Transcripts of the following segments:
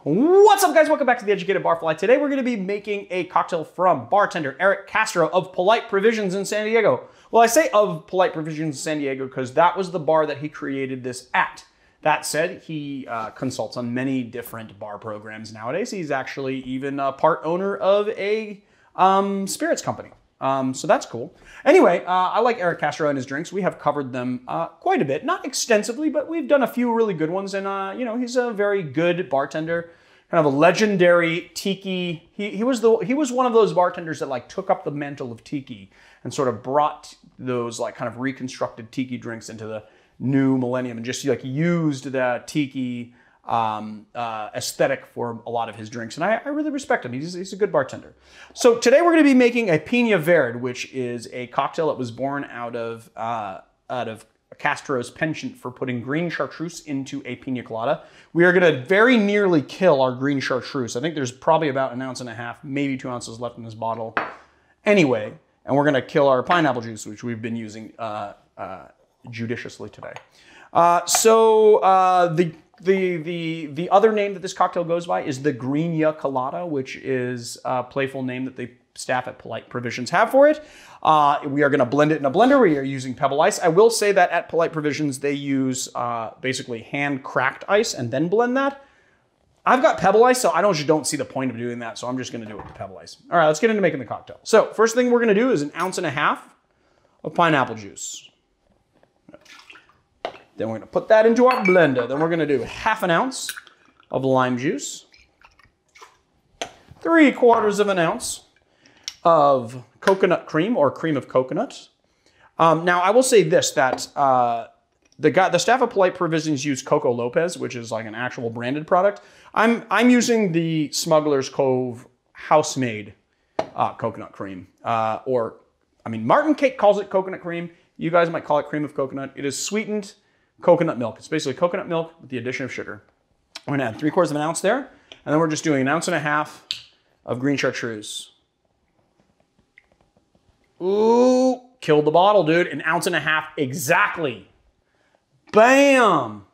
What's up, guys? Welcome back to The Educated Barfly. Today we're going to be making a cocktail from bartender Erick Castro of Polite Provisions in San Diego. Well, I say of Polite Provisions in San Diego because that was the bar that he created this at. That said, he consults on many different bar programs nowadays. He's actually even a part owner of a spirits company. So that's cool. Anyway, I like Erick Castro and his drinks. We have covered them quite a bit, not extensively, but we've done a few really good ones. And you know, he's a very good bartender, kind of a legendary tiki. He was one of those bartenders that like took up the mantle of tiki and sort of brought those like kind of reconstructed tiki drinks into the new millennium and just like used the tiki aesthetic for a lot of his drinks, and I really respect him. He's a good bartender. So today we're going to be making a Piña Verde, which is a cocktail that was born out of Castro's penchant for putting Green Chartreuse into a Piña Colada. We are going to very nearly kill our Green Chartreuse. I think there's probably about 1.5 ounces, maybe 2 ounces left in this bottle. Anyway, and we're going to kill our pineapple juice, which we've been using judiciously today. The other name that this cocktail goes by is the Piña Colada, which is a playful name that the staff at Polite Provisions have for it. We are going to blend it in a blender. We are using pebble ice. I will say that at Polite Provisions, they use basically hand-cracked ice and then blend that. I've got pebble ice, so I don't see the point of doing that, so I'm just going to do it with pebble ice. All right, let's get into making the cocktail. So first thing we're going to do is 1.5 ounces of pineapple juice. Then we're going to put that into our blender. Then we're going to do 1/2 ounce of lime juice, 3/4 ounce of coconut cream or cream of coconut. Now, I will say this, that the staff of Polite Provisions use Coco Lopez, which is like an actual branded product. I'm using the Smuggler's Cove house-made coconut cream. Martin Cake calls it coconut cream. You guys might call it cream of coconut. It is sweetened coconut milk. It's basically coconut milk with the addition of sugar. We're gonna add 3/4 ounce there, and then we're just doing 1.5 ounces of Green Chartreuse. Ooh, killed the bottle, dude. 1.5 ounces exactly. Bam!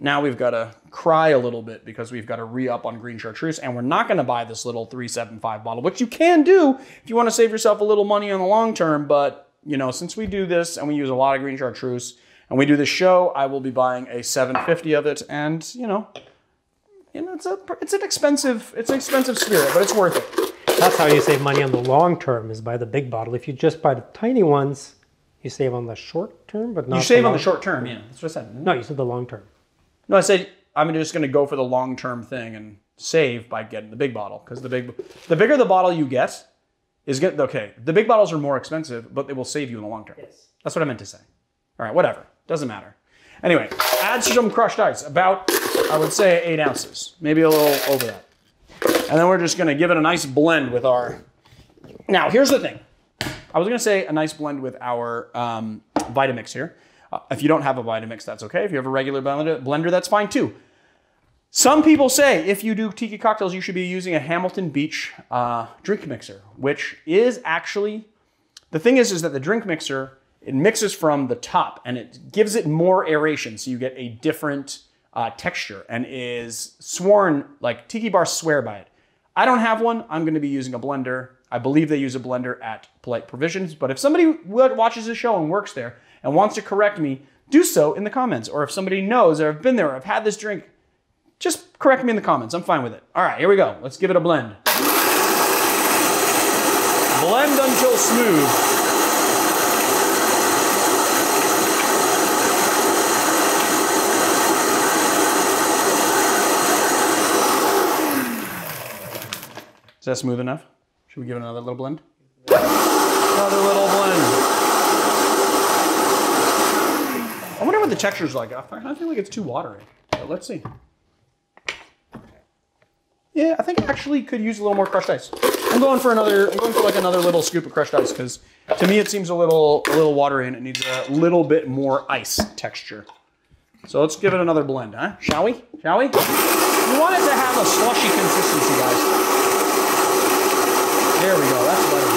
Now we've got to cry a little bit because we've got to re-up on Green Chartreuse, and we're not going to buy this little 375 bottle, which you can do if you want to save yourself a little money on the long term, but you know, since we do this and we use a lot of Green Chartreuse, and we do this show, I will be buying a 750 of it, and you know, it's an expensive spirit, but it's worth it. That's how you save money on the long term, is buy the big bottle. If you just buy the tiny ones, you save on the short term, but not. You save on the short term, yeah. That's what I said. No, you said the long term. No, I said I'm just going to go for the long term thing and save by getting the big bottle, because the bigger the bottle you get is good. Okay, the big bottles are more expensive, but they will save you in the long term. Yes. That's what I meant to say. All right, whatever. Doesn't matter. Anyway, add some crushed ice, about, I would say, 8 ounces, maybe a little over that. And then we're just going to give it a nice blend with our... Now, here's the thing. I was going to say a nice blend with our Vitamix here. If you don't have a Vitamix, that's okay. If you have a regular blender, that's fine too. Some people say if you do tiki cocktails, you should be using a Hamilton Beach drink mixer, which is actually... The thing is that the drink mixer... It mixes from the top and it gives it more aeration, so you get a different texture, and is sworn, like tiki bars swear by it. I don't have one. I'm going to be using a blender. I believe they use a blender at Polite Provisions, but if somebody watches the show and works there and wants to correct me, do so in the comments. Or if somebody knows or have been there or have had this drink, just correct me in the comments. I'm fine with it. All right, here we go. Let's give it a blend. Blend until smooth. Is that smooth enough? Should we give it another little blend? Another little blend. I wonder what the texture's like. I feel like it's too watery, but let's see. Yeah, I think I actually could use a little more crushed ice. I'm going for like another little scoop of crushed ice, because to me it seems a little watery and it needs a little bit more ice texture. So let's give it another blend, huh? Shall we? Shall we? You want it to have a slushy consistency, guys. There we go, that's better.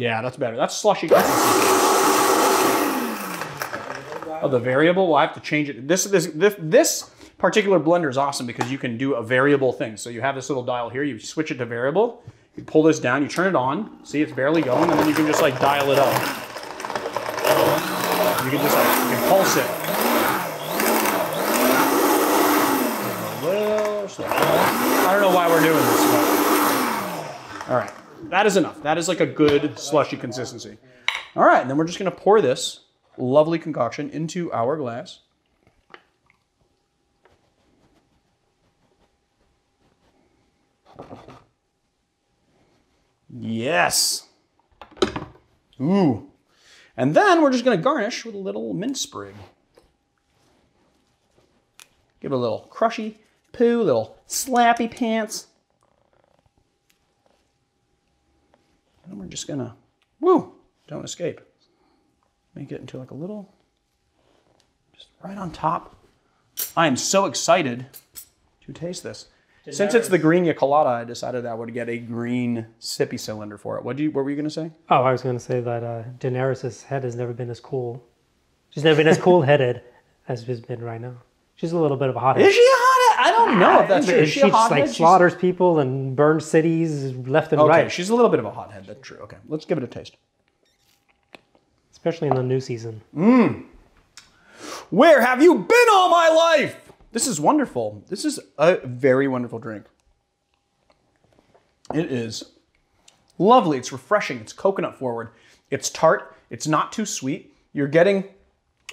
Yeah, that's better. That's slushy consistency. Oh, the variable, well, I have to change it. This particular blender is awesome because you can do a variable thing. So you have this little dial here, you switch it to variable, you pull this down, you turn it on, see it's barely going, and then you can just like dial it up. You can just like, you can pulse it. A little slow. I don't know why we're doing this, but all right. That is enough. That is like a good slushy consistency. All right, and then we're just gonna pour this lovely concoction into our glass. Yes. Ooh. And then we're just gonna garnish with a little mint sprig. Give it a little crushy poo, little slappy pants. And we're just gonna, woo, don't escape. Make it into like a little, just right on top. I am so excited to taste this. Since it's the Piña Colada, I decided I would get a green sippy cylinder for it. What were you gonna say? Oh, I was gonna say that Daenerys' head has never been as cool. She's never been as cool-headed as she's been right now. She's a little bit of a hothead. Is she a hothead? I don't know if that's true. She just like slaughters people and burns cities left and right. Okay, she's a little bit of a hothead. That's true. Okay, let's give it a taste. Especially in the new season. Where have you been all my life? This is wonderful. This is a very wonderful drink. It is lovely. It's refreshing. It's coconut forward. It's tart. It's not too sweet. You're getting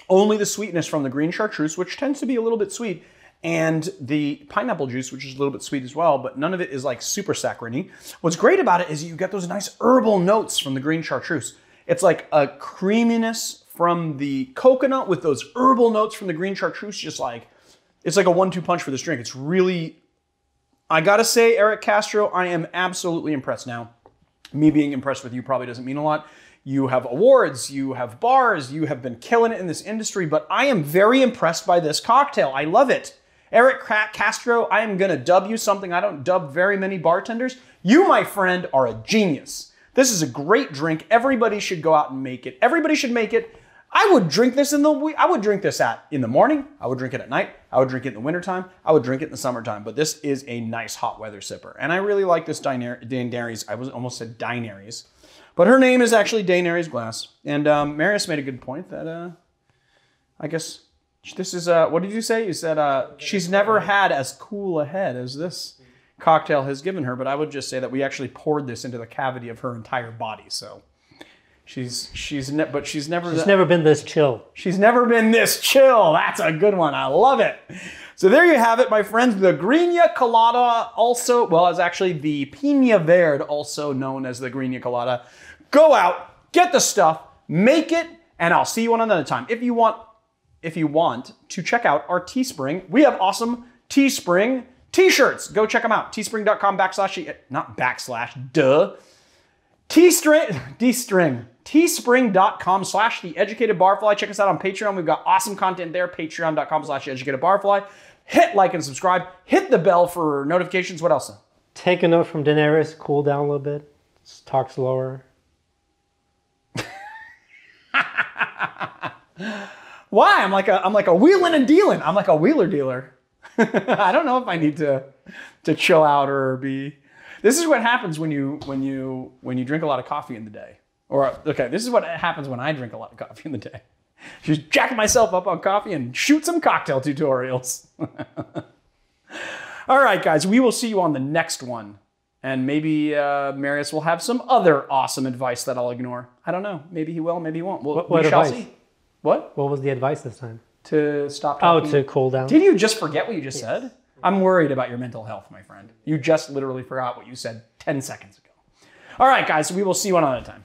only the sweetness from the green chartreuse, which tends to be a little bit sweet, and the pineapple juice, which is a little bit sweet as well, but none of it is like super saccharine. What's great about it is you get those nice herbal notes from the green chartreuse. It's like a creaminess from the coconut with those herbal notes from the green chartreuse, just like, it's like a 1-2 punch for this drink. It's really, I gotta say, Erick Castro, I am absolutely impressed. Now, me being impressed with you probably doesn't mean a lot. You have awards, you have bars, you have been killing it in this industry, but I am very impressed by this cocktail. I love it. Erick Castro, I am gonna dub you something I don't dub very many bartenders. You, my friend, are a genius. This is a great drink. Everybody should go out and make it. Everybody should make it. I would drink this in the morning. I would drink it at night. I would drink it in the wintertime. I would drink it in the summertime. But this is a nice hot weather sipper. And I really like this Daenerys. I almost said Daenerys. But her name is actually Daenerys Glass. And Marius made a good point that I guess this is, what did you say? You said she's never had as cool a head as this cocktail has given her. But I would just say that we actually poured this into the cavity of her entire body. So she's never been this chill. She's never been this chill. That's a good one. I love it. So there you have it, my friends. The Green Colada, also, well, it's actually the Piña Verde, also known as the Green Colada. Go out, get the stuff, make it, and I'll see you on another time. If you want to check out our Teespring, we have awesome Teespring t-shirts. Go check them out. Teespring.com Teespring.com/TheEducatedBarfly. Check us out on Patreon. We've got awesome content there. Patreon.com/TheEducatedBarfly. Hit like and subscribe. Hit the bell for notifications. What else? Take a note from Daenerys. Cool down a little bit. Talk slower. Why? I'm like a wheeling and dealing. I'm like a wheeler dealer. I don't know if I need to chill out or be. This is what happens when you drink a lot of coffee in the day. Or okay, this is what happens when I drink a lot of coffee in the day. Just jacking myself up on coffee and shoot some cocktail tutorials. All right, guys, we will see you on the next one. And maybe Marius will have some other awesome advice that I'll ignore. I don't know. Maybe he will, maybe he won't. What shall advice? see. What? What was the advice this time? To stop talking. Oh, to cool down. Did you just forget what you just said? I'm worried about your mental health, my friend. You just literally forgot what you said 10 seconds ago. All right, guys, we will see you another time.